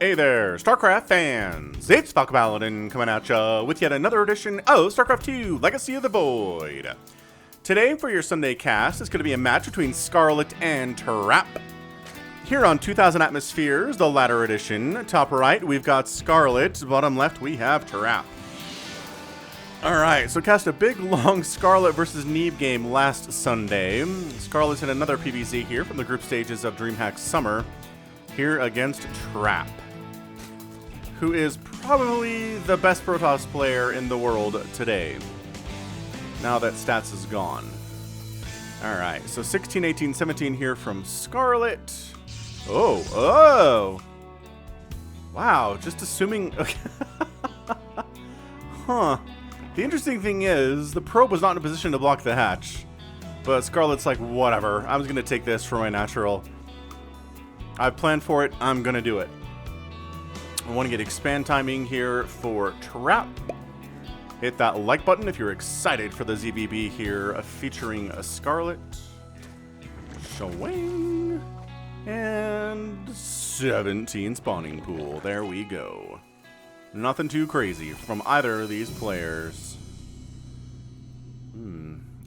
Hey there, StarCraft fans! It's Falcon Paladin coming at ya with yet another edition of StarCraft 2 Legacy of the Void. Today, for your Sunday cast, is going to be a match between Scarlett and Trap. Here on 2000 Atmospheres, the latter edition, top right, we've got Scarlett, bottom left, we have Trap. Alright, so cast a big, long Scarlett versus Neeb game last Sunday. Scarlett's in another PvZ here from the group stages of DreamHack Summer, here against Trap, who is probably the best Protoss player in the world today, now that Stats is gone. Alright, so 16, 18, 17 here from Scarlett. Oh! Wow, just assuming... Okay. Huh. The interesting thing is, the probe was not in a position to block the hatch, but Scarlett's like, whatever, I'm just going to take this for my natural. I've planned for it, I'm going to do it. I want to get expand timing here for Trap. Hit that like button if you're excited for the ZBB here, featuring a Scarlett. Showing. And 17 spawning pool. There we go. Nothing too crazy from either of these players.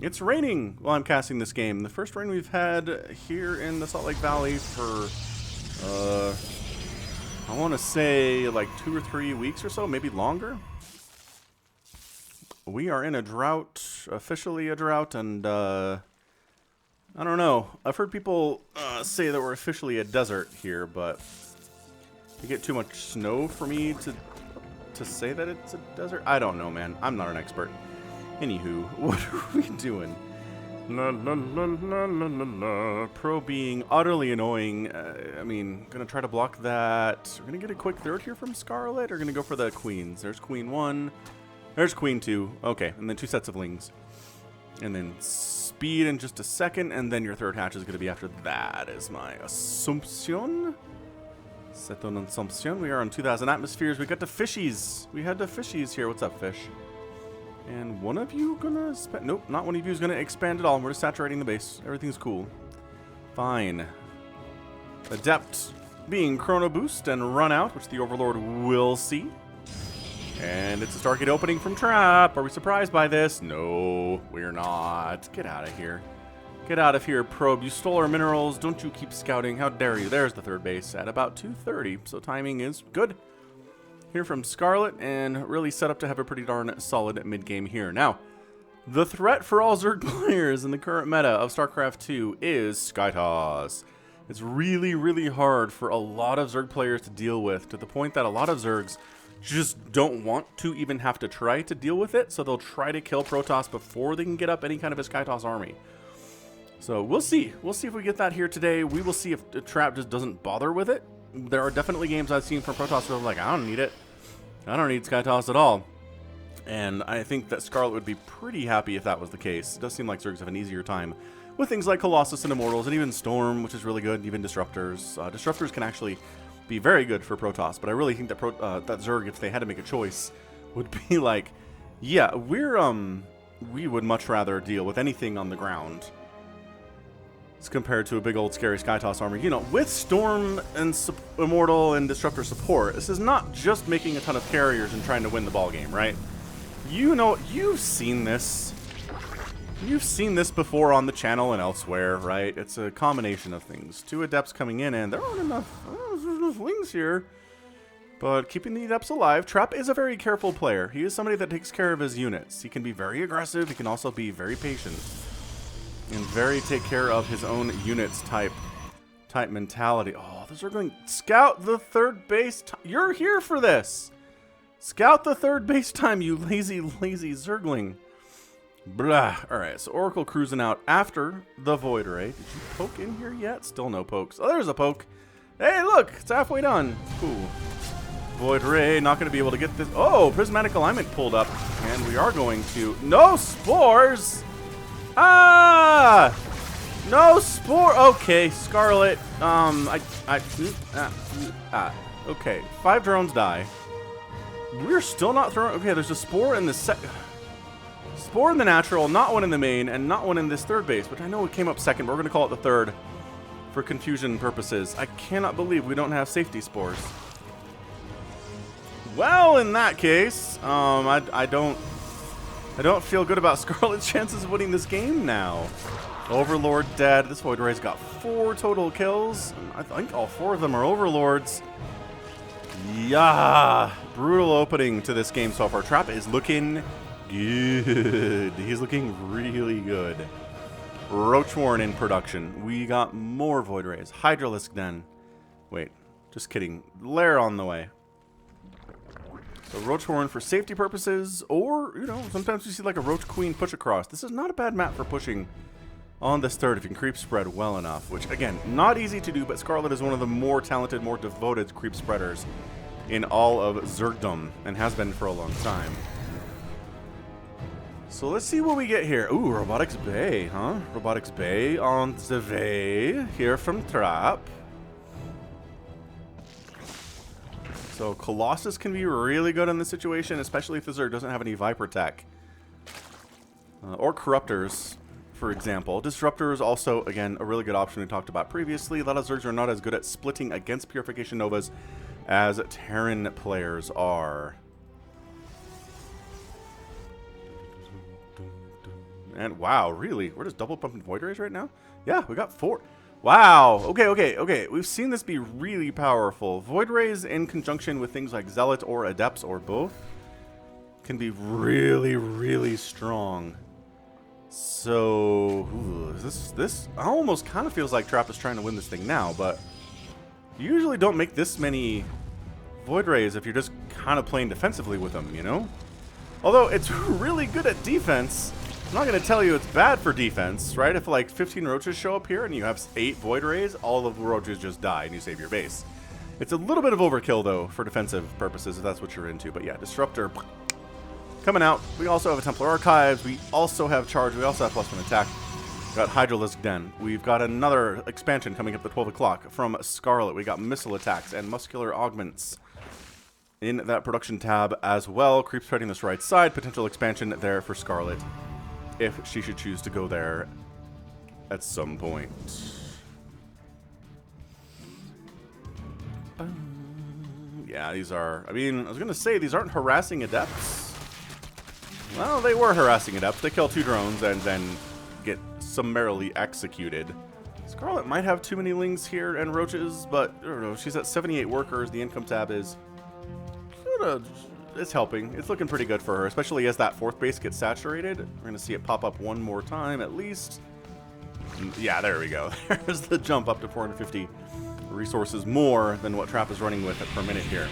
It's raining while I'm casting this game. The first rain we've had here in the Salt Lake Valley for, I want to say like 2 or 3 weeks or so, maybe longer. We are in a drought, officially a drought, and I don't know. I've heard people say that we're officially a desert here, but you get too much snow for me to say that it's a desert. I don't know, man. I'm not an expert. Anywho, what are we doing? La la la la la la la. Pro being utterly annoying. I mean, gonna try to block that. We're gonna get a quick third here from Scarlett. Or gonna go for the queens. There's queen 1. There's queen 2. Okay, and then 2 sets of lings. And then speed in just a second, and then your third hatch is gonna be after that, is my assumption. C'est un assumption. We are on 2000 Atmospheres. We got the fishies. We had the fishies here. What's up, fish? And one of you gonna spend... Nope, not one of you is gonna expand at all. We're just saturating the base. Everything's cool. Fine. Adept being chrono boost and run out, which the Overlord will see. And it's a Stargate opening from Trap. Are we surprised by this? No, we're not. Get out of here. Get out of here, probe. You stole our minerals. Don't you keep scouting. How dare you? There's the third base at about 2:30. So timing is good. Here from Scarlett, and really set up to have a pretty darn solid mid-game here. Now, the threat for all Zerg players in the current meta of StarCraft 2 is SkyToss. It's really, really hard for a lot of Zerg players to deal with, to the point that a lot of Zergs just don't want to even have to try to deal with it, so they'll try to kill Protoss before they can get up any kind of a SkyToss army. So we'll see. We'll see if we get that here today. We will see if the Trap just doesn't bother with it. There are definitely games I've seen from Protoss where I'm like, I don't need it. I don't need SkyToss at all. And I think that Scarlett would be pretty happy if that was the case. It does seem like Zergs have an easier time with things like Colossus and Immortals, and even Storm, which is really good, and even Disruptors. Disruptors can actually be very good for Protoss, but I really think that that Zerg, if they had to make a choice, would be like, yeah, we would much rather deal with anything on the ground as compared to a big old scary SkyToss army. You know, with Storm and Immortal and Disruptor support, this is not just making a ton of carriers and trying to win the ball game, right? You know, you've seen this. You've seen this before on the channel and elsewhere, right? It's a combination of things. 2 adepts coming in, and there aren't enough, there's enough wings here. But keeping the adepts alive, Trap is a very careful player. He is somebody that takes care of his units. He can be very aggressive. He can also be very patient. And very take care of his own units type mentality. Oh, those are going... Scout the third base... You're here for this! Scout the third base time, you lazy, lazy Zergling. Blah. Alright, so Oracle cruising out after the Void Ray. Did you poke in here yet? Still no pokes. Oh, there's a poke. Hey, look! It's halfway done. Cool. Void Ray, not going to be able to get this... Oh, Prismatic Alignment pulled up. And we are going to... No spores! Ah! No spore. Okay, Scarlett. Okay, 5 drones die. We're still not throwing. Okay, there's a spore in the spore in the natural, not one in the main, and not one in this third base, which I know it came up second, but we're gonna call it the third for confusion purposes. I cannot believe we don't have safety spores. Well, in that case, I don't feel good about Scarlett's chances of winning this game now. Overlord dead. This Void Ray's got 4 total kills. I think all 4 of them are Overlords. Yeah, brutal opening to this game so far. Trap is looking good. He's looking really good. Roachwarren in production. We got more Void Rays. Hydralisk Den. Wait, just kidding. Lair on the way. So Roachwarren for safety purposes, or, you know, sometimes you see like a Roach Queen push across. This is not a bad map for pushing on this third if you can creep spread well enough, which, again, not easy to do, but Scarlett is one of the more talented, more devoted creep spreaders in all of Zergdom, and has been for a long time. So let's see what we get here. Ooh, Robotics Bay, huh? Robotics Bay on the way here from Trap. So Colossus can be really good in this situation, especially if the Zerg doesn't have any Viper tech. Or Corruptors, for example. Disruptors also, again, a really good option we talked about previously. A lot of Zergs are not as good at splitting against Purification Novas as Terran players are. And wow, really? We're just double pumping Void Rays right now? Yeah, we got 4. Wow. Okay. We've seen this be really powerful. Void Rays in conjunction with things like Zealot or Adepts or both can be really, really strong. So, ooh, this almost kind of feels like Trap is trying to win this thing now, but you usually don't make this many Void Rays if you're just kind of playing defensively with them, you know? Although it's really good at defense. I'm not going to tell you it's bad for defense, right? If like 15 roaches show up here and you have 8 Void Rays, all of the roaches just die and you save your base. It's a little bit of overkill, though, for defensive purposes, if that's what you're into. But yeah, Disruptor coming out. We also have a Templar Archives. We also have Charge. We also have +1 attack. We got Hydralisk Den. We've got another expansion coming up at 12 o'clock from Scarlett. We got Missile Attacks and Muscular Augments in that production tab as well. Creep spreading this right side. Potential expansion there for Scarlett if she should choose to go there at some point. Yeah, these are... I mean, I was going to say these aren't harassing Adepts. Well, they were harassing Adepts. They kill 2 drones and then get summarily executed. Scarlett might have too many Lings here and Roaches, but I don't know. She's at 78 workers. The income tab is... it's helping. It's looking pretty good for her, especially as that 4th base gets saturated. We're going to see it pop up one more time at least. Yeah, there we go. There's the jump up to 450 resources more than what Trap is running with per minute here.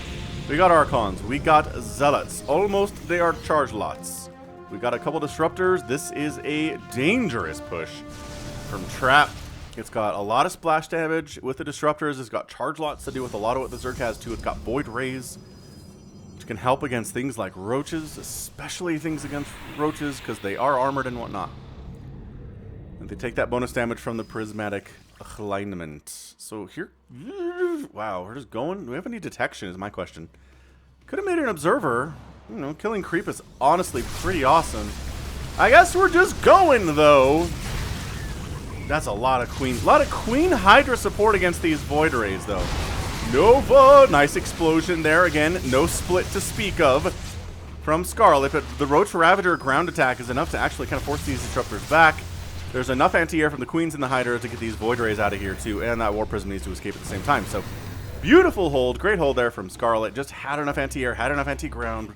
We got Archons. We got Zealots. Almost they are charge lots. We got a couple Disruptors. This is a dangerous push from Trap. It's got a lot of splash damage with the Disruptors. It's got charge lots to do with a lot of what the Zerg has too. It's got Void Rays, which can help against things like Roaches, especially things against Roaches because they are armored and whatnot. And they take that bonus damage from the Prismatic Alignment. So here, wow, we're just going. Do we have any detection is my question. Could have made an Observer. You know, killing creep is honestly pretty awesome. I guess we're just going, though. That's a lot of Queen Hydra support against these Void Rays, though. Nova, nice explosion there. Again, no split to speak of from Scarlett, but the Roach Ravager ground attack is enough to actually kind of force these Disruptors back. There's enough anti-air from the Queens and the Hydra to get these Void Rays out of here, too, and that War Prism needs to escape at the same time. So, beautiful hold, great hold there from Scarlett. Just had enough anti-air, had enough anti-ground,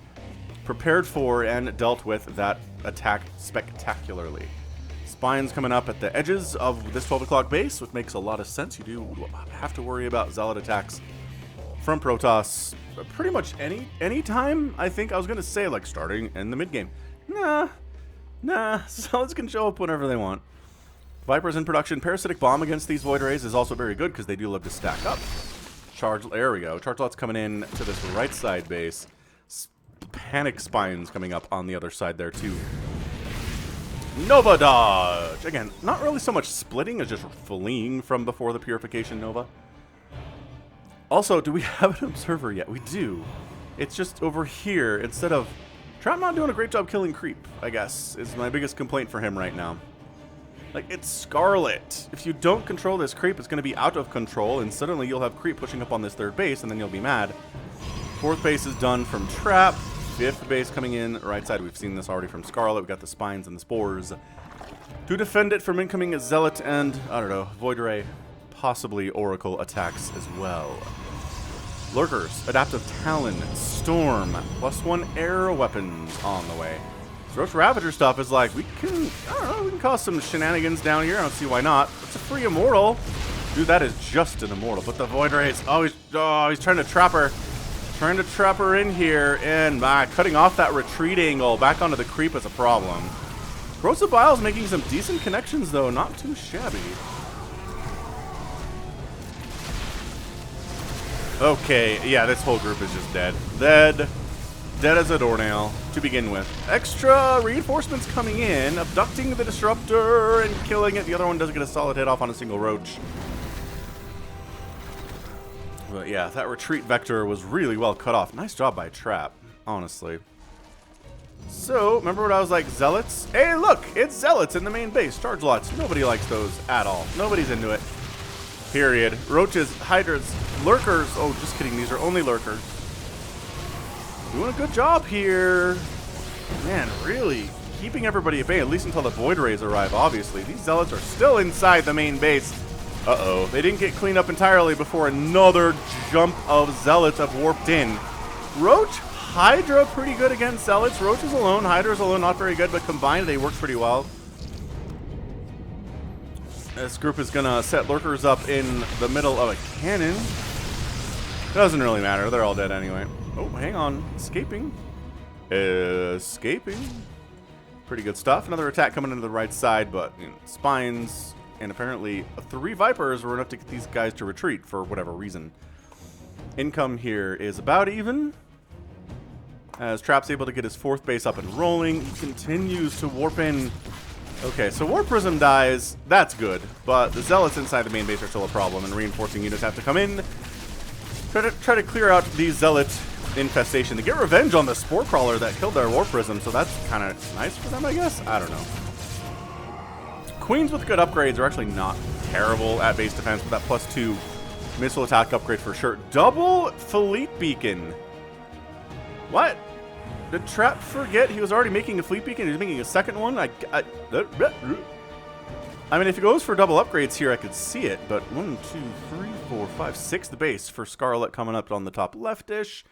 prepared for and dealt with that attack spectacularly. Spines coming up at the edges of this 12 o'clock base, which makes a lot of sense. You do have to worry about Zealot attacks from Protoss pretty much any time. I think I was going to say, like, starting in the mid-game. Nah, Zealots can show up whenever they want. Vipers in production. Parasitic Bomb against these Void Rays is also very good because they do love to stack up. There we go. Charge lots coming in to this right side base. Panic Spines coming up on the other side there, too. Nova Dodge! Again, not really so much splitting as just fleeing from before the Purification Nova. Also, do we have an Observer yet? We do. It's just over here instead of... Trap not doing a great job killing creep, I guess, is my biggest complaint for him right now. Like, it's Scarlett. If you don't control this creep, it's going to be out of control, and suddenly you'll have creep pushing up on this 3rd base, and then you'll be mad. Fourth base is done from Trap. Fifth base coming in right side. We've seen this already from Scarlett. We've got the spines and the spores to defend it from incoming Zealot and, I don't know, Void Ray, possibly Oracle attacks as well. Lurkers, Adaptive Talon, Storm, +1 air weapons on the way. So Roach Ravager stuff is like, we can, I don't know, we can cause some shenanigans down here. I don't see why not. It's a free immortal. Dude, that is just an immortal. But the Void Rays, he's trying to trap her. Trying to trap her in here, and cutting off that retreat angle back onto the creep is a problem. Corrosive Bile's making some decent connections, though. Not too shabby. Okay, yeah, this whole group is just dead. Dead as a doornail to begin with. Extra reinforcements coming in, abducting the Disruptor and killing it. The other one doesn't get a solid hit off on a single Roach. But yeah, that retreat vector was really well cut off. Nice job by Trap, honestly. So, remember what I was like, Zealots? Hey, look, it's Zealots in the main base. Charge lots. Nobody likes those at all. Nobody's into it. Period. Roaches, Hydras, Lurkers. Oh, just kidding. These are only Lurkers. Doing a good job here. Man, really keeping everybody at bay, at least until the Void Rays arrive, obviously. These Zealots are still inside the main base. Uh-oh. They didn't get cleaned up entirely before another jump of Zealots have warped in. Roach, Hydra pretty good against Zealots. Roach is alone. Hydra's alone, not very good, but combined they work pretty well. This group is going to set Lurkers up in the middle of a cannon. It doesn't really matter. They're all dead anyway. Oh, hang on. Escaping. Escaping. Pretty good stuff. Another attack coming into the right side, but you know, spines... And apparently 3 Vipers were enough to get these guys to retreat for whatever reason. Income here is about even. As Trap's able to get his 4th base up and rolling. He continues to warp in. Okay, so Warp Prism dies. That's good. But the Zealots inside the main base are still a problem. And reinforcing units have to come in. Try to clear out the Zealot infestation. To get revenge on the Spore Crawler that killed their Warp Prism. So that's kind of nice for them, I guess. I don't know. Queens with good upgrades are actually not terrible at base defense with that +2 missile attack upgrade for sure. Double Fleet Beacon. What? Did Trap forget he was already making a Fleet Beacon? He's making a second one? I mean, if he goes for double upgrades here, I could see it. But 1, 2, 3, 4, 5, 6 the base for Scarlett coming up on the top left-ish.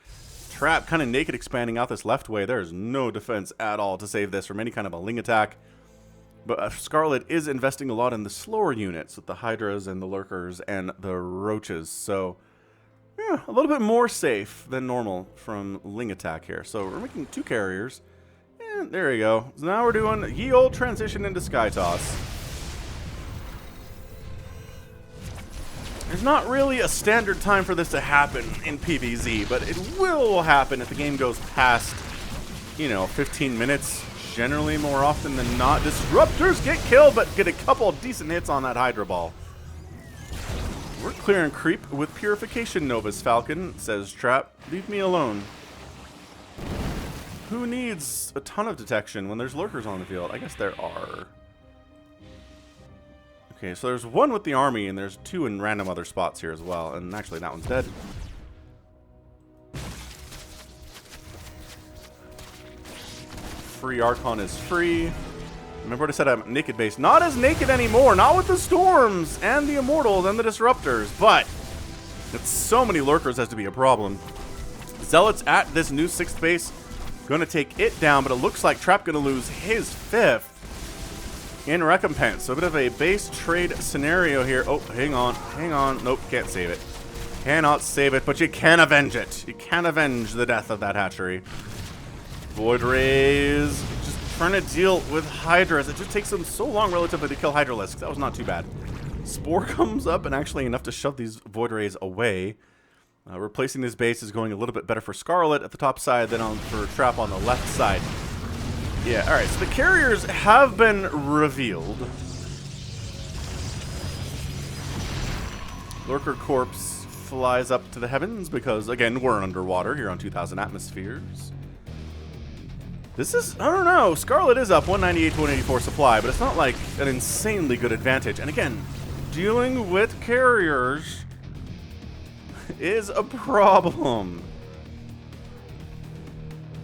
Trap kind of naked expanding out this left way. There's no defense at all to save this from any kind of a Ling attack. But Scarlett is investing a lot in the slower units with the Hydras and the Lurkers and the Roaches. So, yeah, a little bit more safe than normal from Ling attack here. So we're making 2 carriers. And there we go. So now we're doing ye old transition into Sky Toss. There's not really a standard time for this to happen in PvZ, but it will happen if the game goes past, you know, 15 minutes. Generally, more often than not, Disruptors get killed, but get a couple of decent hits on that Hydra Ball. We're clearing creep with Purification Novus, Falcon, says Trap. Leave me alone. Who needs a ton of detection when there's Lurkers on the field? I guess there are. Okay, so there's 1 with the army, and there's 2 in random other spots here as well. And actually, that one's dead. Free Archon is free. Remember what I said, I'm naked base. Not as naked anymore. Not with the Storms and the Immortals and the Disruptors. But it's so many Lurkers has to be a problem. Zealots at this new 6th base. Going to take it down, but it looks like Trap going to lose his 5th in recompense. So a bit of a base trade scenario here. Oh, hang on. Hang on. Nope, can't save it. Cannot save it, but you can avenge it. You can avenge the death of that hatchery. Void Rays, just trying to deal with Hydras. It just takes them so long relatively to kill Hydralisks. That was not too bad. Spore comes up and actually enough to shove these Void Rays away. Replacing this base is going a little bit better for Scarlett at the top side than for Trap on the left side. Yeah, alright, so the carriers have been revealed. Lurker Corpse flies up to the heavens because, again, we're underwater here on 2,000 atmospheres. This is, I don't know, Scarlett is up 198 to 184 supply, but it's not like an insanely good advantage. And again, dealing with carriers is a problem.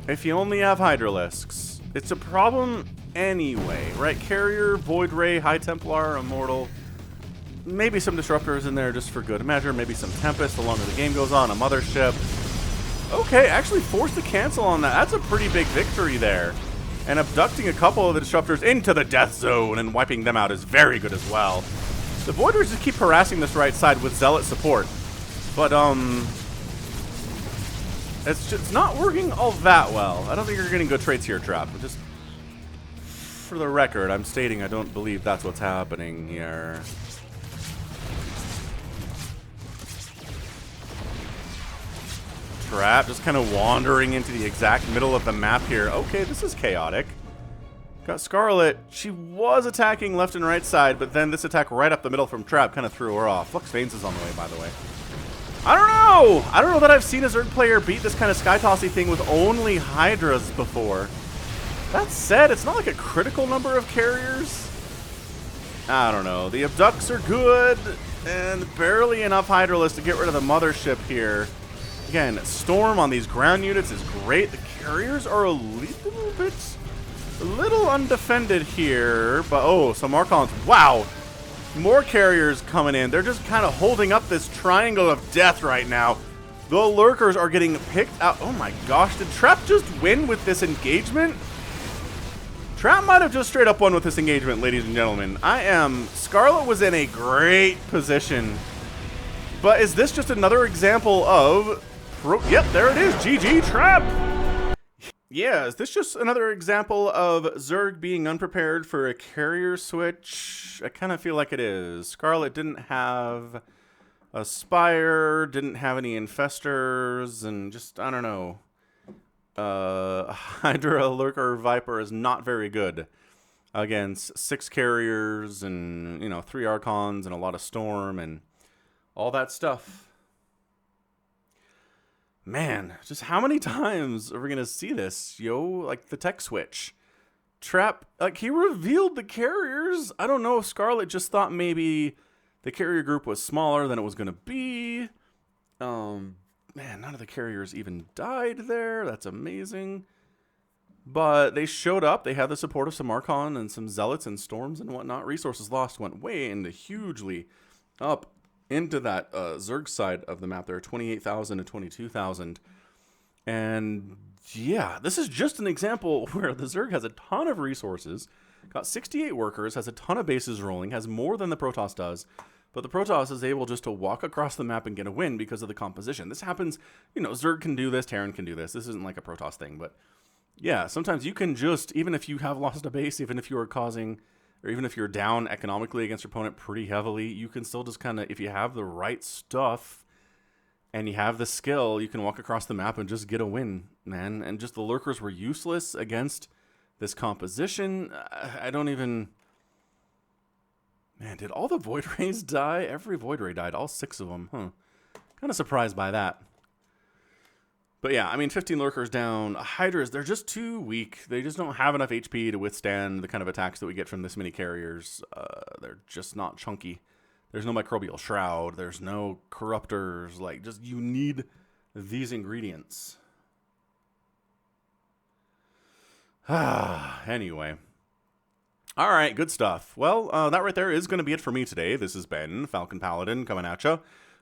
if you only have Hydralisks. It's a problem anyway, right? Carrier, Void Ray, High Templar, Immortal. Maybe some Disruptors in there just for good measure. Maybe some Tempest the longer the game goes on. A Mothership. Okay, actually forced to cancel on that. That's a pretty big victory there. And abducting a couple of the Disruptors into the death zone and wiping them out is very good as well. The Void Rays just keep harassing this right side with Zealot support. But, it's not working all that well. I don't think you're getting good trades here, Trap. But just for the record, I'm stating I don't believe that's what's happening here. Trap just kind of wandering into the exact middle of the map here. Okay, this is chaotic. Got Scarlett. She was attacking left and right side, but then this attack right up the middle from Trap kind of threw her off. Flux Veins is on the way, by the way. I don't know! I don't know that I've seen a Zerg player beat this kind of Sky Tossy thing with only Hydras before. That said, it's not like a critical number of carriers. I don't know. The Abducts are good, and barely enough Hydralisk to get rid of the Mothership here. Again, Storm on these ground units is great. The carriers are a little undefended here, but oh, some Archons. Wow! More carriers coming in. They're just kind of holding up this triangle of death right now. The Lurkers are getting picked out. Oh my gosh, did Trap just win with this engagement? Trap might have just straight up won with this engagement, ladies and gentlemen. Scarlett was in a great position. But is this just another example of... Yep, there it is. GG Trap! Yeah, is this just another example of Zerg being unprepared for a carrier switch? I kind of feel like it is. Scarlett didn't have a Spire, didn't have any Infestors, and just, I don't know. Hydra, Lurker, Viper is not very good against 6 carriers and, you know, 3 Archons and a lot of Storm and all that stuff. Man, just how many times are we going to see this, yo? Like, the tech switch. Trap, like, he revealed the carriers. I don't know if Scarlett just thought maybe the carrier group was smaller than it was going to be. Man, none of the carriers even died there. That's amazing. But they showed up. They had the support of some Archon and some Zealots and Storms and whatnot. Resources lost went way into hugely up into that Zerg side of the map there, 28,000 to 22,000. And yeah, this is just an example where the Zerg has a ton of resources, got 68 workers, has a ton of bases rolling, has more than the Protoss does, but the Protoss is able just to walk across the map and get a win because of the composition. This happens, you know, Zerg can do this, Terran can do this. This isn't like a Protoss thing, but yeah, sometimes you can just, even if you have lost a base, even if you are causing... or even if you're down economically against your opponent pretty heavily, you can still just kind of, if you have the right stuff and you have the skill, you can walk across the map and just get a win, man. And just the Lurkers were useless against this composition. I don't even... Man, did all the Void Rays die? Every Void Ray died, all 6 of them. Huh. Kind of surprised by that. But yeah, I mean, 15 Lurkers down. Hydras, they're just too weak. They just don't have enough HP to withstand the kind of attacks that we get from this many carriers. They're just not chunky. There's no Microbial Shroud. There's no Corruptors. Like, just, you need these ingredients. Anyway. All right, good stuff. Well, that right there is going to be it for me today. This has been Falcon Paladin coming at you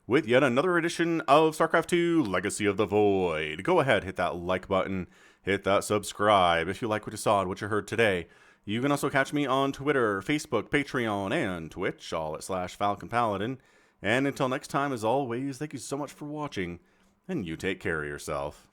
with yet another edition of StarCraft 2 Legacy of the Void. Go ahead, hit that like button, hit that subscribe if you like what you saw and what you heard today. You can also catch me on Twitter, Facebook, Patreon, and Twitch, all at /Falcon Paladin. And until next time, as always, thank you so much for watching, and you take care of yourself.